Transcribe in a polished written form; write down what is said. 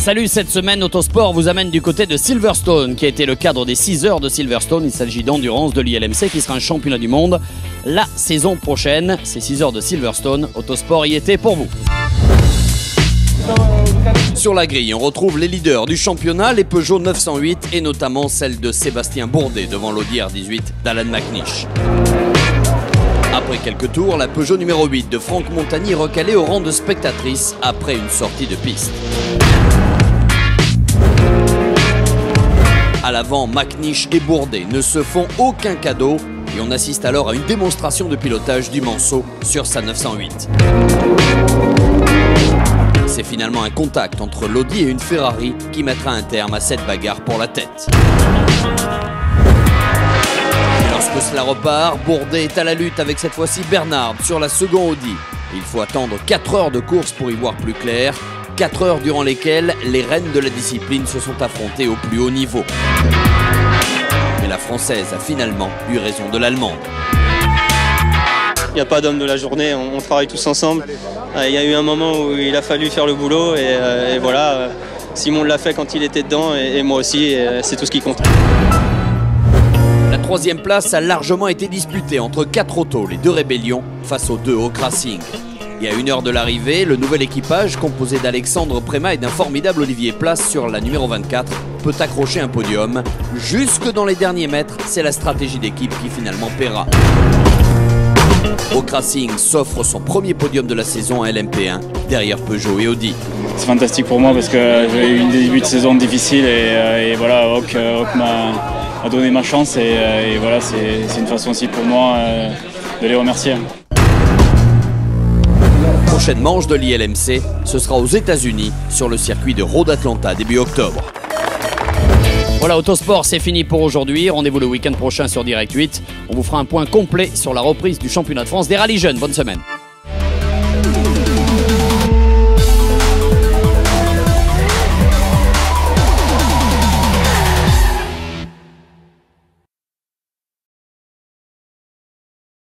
Salut, cette semaine, Autosport vous amène du côté de Silverstone, qui a été le cadre des 6 heures de Silverstone. Il s'agit d'endurance de l'ILMC, qui sera un championnat du monde la saison prochaine. Ces 6 heures de Silverstone, Autosport y était pour vous. Sur la grille, on retrouve les leaders du championnat, les Peugeot 908 et notamment celle de Sébastien Bourdet devant l'Audi R18 d'Alan McNish. Après quelques tours, la Peugeot numéro 8 de Franck Montagny est recalée au rang de spectatrice après une sortie de piste. À l'avant, McNish et Bourdet ne se font aucun cadeau et on assiste alors à une démonstration de pilotage du Manceau sur sa 908. C'est finalement un contact entre l'Audi et une Ferrari qui mettra un terme à cette bagarre pour la tête. Et lorsque cela repart, Bourdet est à la lutte avec cette fois-ci Bernard sur la seconde Audi. Et il faut attendre 4 heures de course pour y voir plus clair. 4 heures durant lesquelles les reines de la discipline se sont affrontées au plus haut niveau. Mais la Française a finalement eu raison de l'Allemande. Il n'y a pas d'homme de la journée, on travaille tous ensemble. Il y a eu un moment où il a fallu faire le boulot et voilà, Simon l'a fait quand il était dedans et moi aussi, c'est tout ce qui compte. La troisième place a largement été disputée entre 4 autos, les 2 Rébellions, face aux 2 Hawk Racing. Et à 1 heure de l'arrivée, le nouvel équipage, composé d'Alexandre Prémat et d'un formidable Olivier Place sur la numéro 24, peut accrocher un podium. Jusque dans les derniers mètres, c'est la stratégie d'équipe qui finalement paiera. Hawk Racing s'offre son premier podium de la saison à LMP1, derrière Peugeot et Audi. C'est fantastique pour moi parce que j'ai eu une début de saison difficile et voilà, Hawk m'a donné ma chance et voilà, c'est une façon aussi pour moi de les remercier. Prochaine manche de l'ILMC, ce sera aux États-Unis sur le circuit de Road Atlanta début octobre. Voilà, Autosport, c'est fini pour aujourd'hui. Rendez-vous le week-end prochain sur Direct 8. On vous fera un point complet sur la reprise du championnat de France des rallyes jeunes. Bonne semaine.